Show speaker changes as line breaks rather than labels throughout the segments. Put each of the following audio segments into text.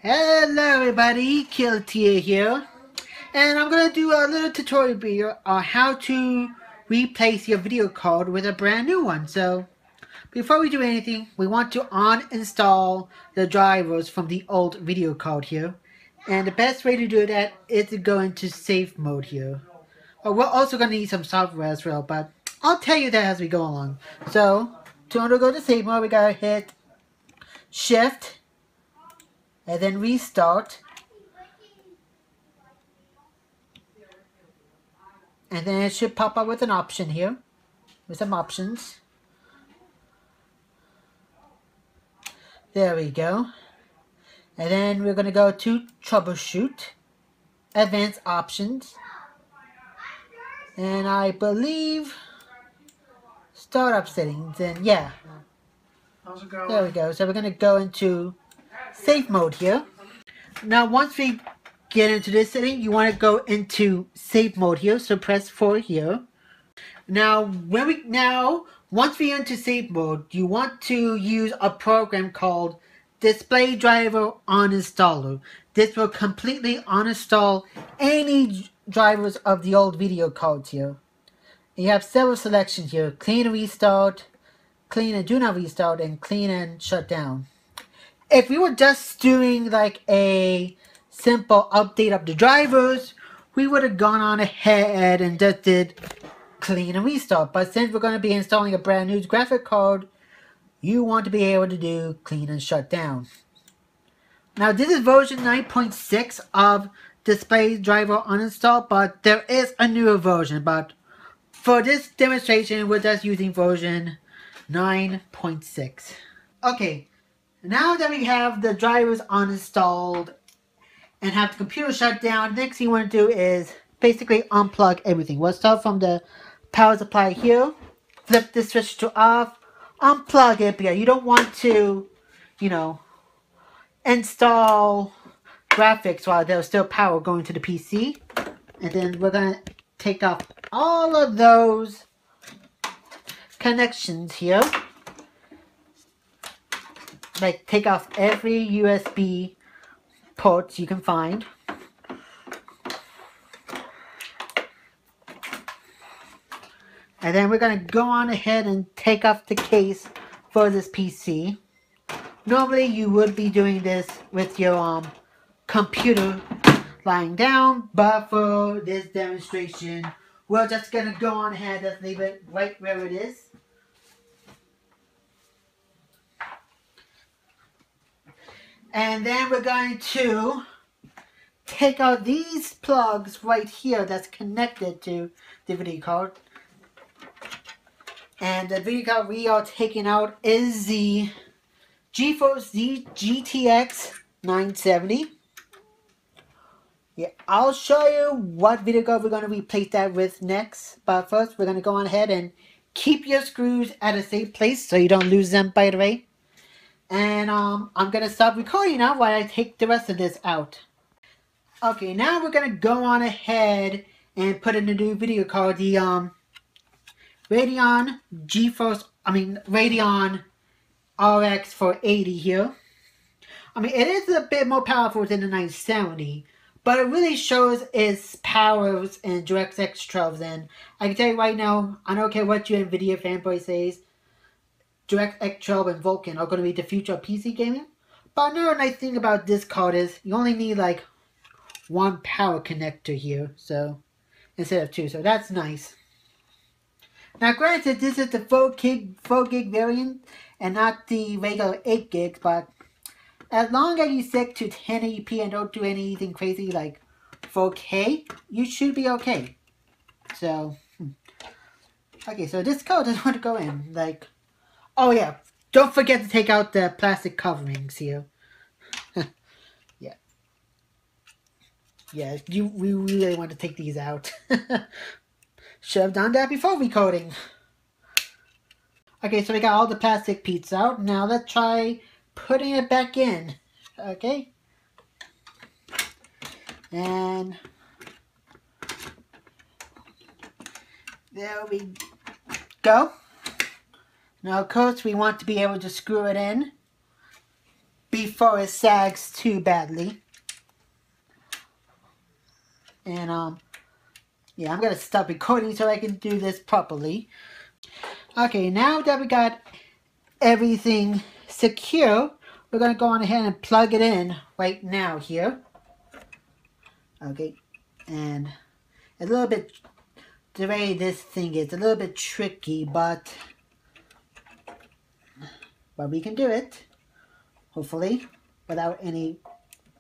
Hello everybody, Killatia here, and I'm going to do a little tutorial video on how to replace your video card with a brand new one. So, before we do anything, we want to uninstall the drivers from the old video card here. And the best way to do that is to go into safe mode here. We're also going to need some software as well, but I'll tell you that as we go along. So, to go to safe mode, we got to hit Shift and then restart, and then it should pop up with an option here, with some options. There we go. And then we're going to go to Troubleshoot, Advanced Options, and I believe Startup Settings, and yeah.
How's it going?
There we go. So we're going to go into safe mode here. Now once we get into this setting, you want to go into safe mode here, so press 4 here. Now once we enter safe mode, you want to use a program called Display Driver Uninstaller. This will completely uninstall any drivers of the old video cards here. You have several selections here: clean and restart, clean and do not restart, and clean and shut down. If we were just doing like a simple update of the drivers, we would have gone on ahead and just did clean and restart. But since we're going to be installing a brand new graphic card, you want to be able to do clean and shut down. Now this is version 9.6 of Display Driver Uninstall, but there is a newer version. But for this demonstration, we're just using version 9.6. Okay, now that we have the drivers uninstalled and have the computer shut down, next thing you want to do is basically unplug everything. We'll start from the power supply here, flip the switch to off, unplug it, because you don't want to, install graphics while there's still power going to the PC. And then we're going to take off all of those connections here. Like, take off every USB ports you can find. And then we're going to go on ahead and take off the case for this PC. Normally you would be doing this with your computer lying down, but for this demonstration, we're just going to go on ahead and leave it right where it is. And then we're going to take out these plugs right here that's connected to the video card. And the video card we are taking out is the Geforce GTX 970. Yeah, I'll show you what video card we're going to replace that with next. But first, we're going to go on ahead and keep your screws at a safe place so you don't lose them, by the way. And I'm going to stop recording now while I take the rest of this out. Okay, now we're going to go on ahead and put in a new video card, the Radeon RX for 80 here. It is a bit more powerful than the 970, but it really shows its powers in DirectX 12. And I can tell you right now, I don't care what your NVIDIA fanboy says, DirectX 12 and Vulkan are going to be the future of PC gaming. But another nice thing about this card is you only need like one power connector here, so instead of two, so that's nice. Now granted, this is the 4 gig variant and not the regular 8 gigs, but as long as you stick to 1080p and don't do anything crazy like 4K, you should be okay. So, okay, so this code doesn't want to go in, like, oh yeah, don't forget to take out the plastic coverings here. Yeah, we really want to take these out. Should have done that before recording. Okay, so we got all the plastic pieces out. Now let's try putting it back in. Okay. And there we go. Now of course we want to be able to screw it in before it sags too badly. And yeah, I'm gonna stop recording so I can do this properly. Okay, now that we got everything secure, we're gonna go on ahead and plug it in right now here. Okay, and a little bit, the way this thing is a little bit tricky, but we can do it, hopefully, without any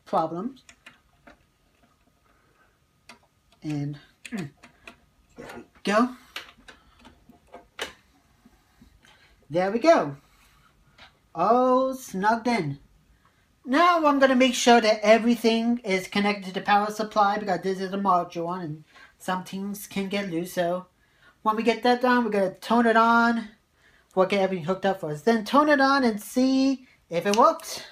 problems. And there we go. There we go. All snugged in. Now I'm going to make sure that everything is connected to the power supply, because this is a module one and some things can get loose. So when we get that done, we're going to tone it on. We'll get everything hooked up first. Then tone it on and see if it works.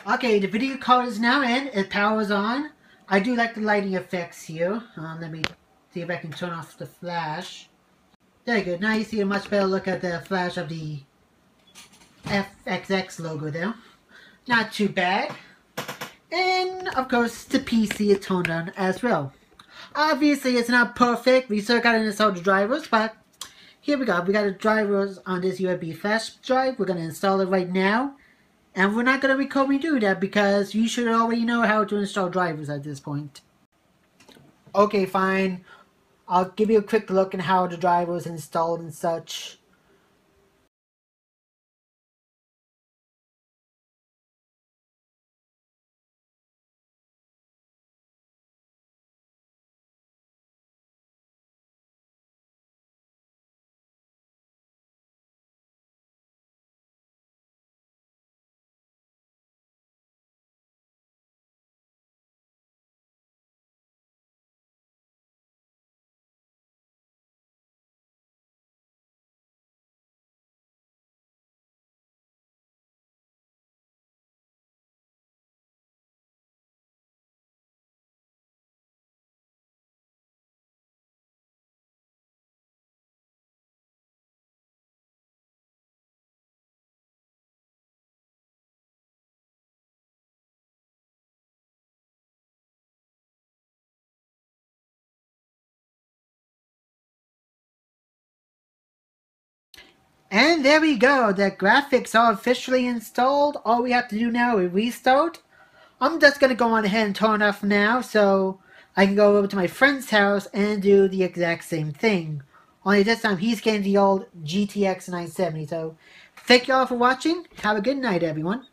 Okay, the video card is now in. It powers on. I do like the lighting effects here. Let me see if I can turn off the flash. There you go. Now you see a much better look at the flash of the FXX logo there. Not too bad. And of course the PC is toned on as well. Obviously it's not perfect. We still got to install the drivers, but here we go. We got the drivers on this USB flash drive. We're going to install it right now. And we're not going to record me do that because you should already know how to install drivers at this point. Okay, fine. I'll give you a quick look at how the driver is installed and such. And there we go, the graphics are officially installed. All we have to do now is restart. I'm just going to go on ahead and turn it off now so I can go over to my friend's house and do the exact same thing. Only this time he's getting the old GTX 970. So thank you all for watching. Have a good night, everyone.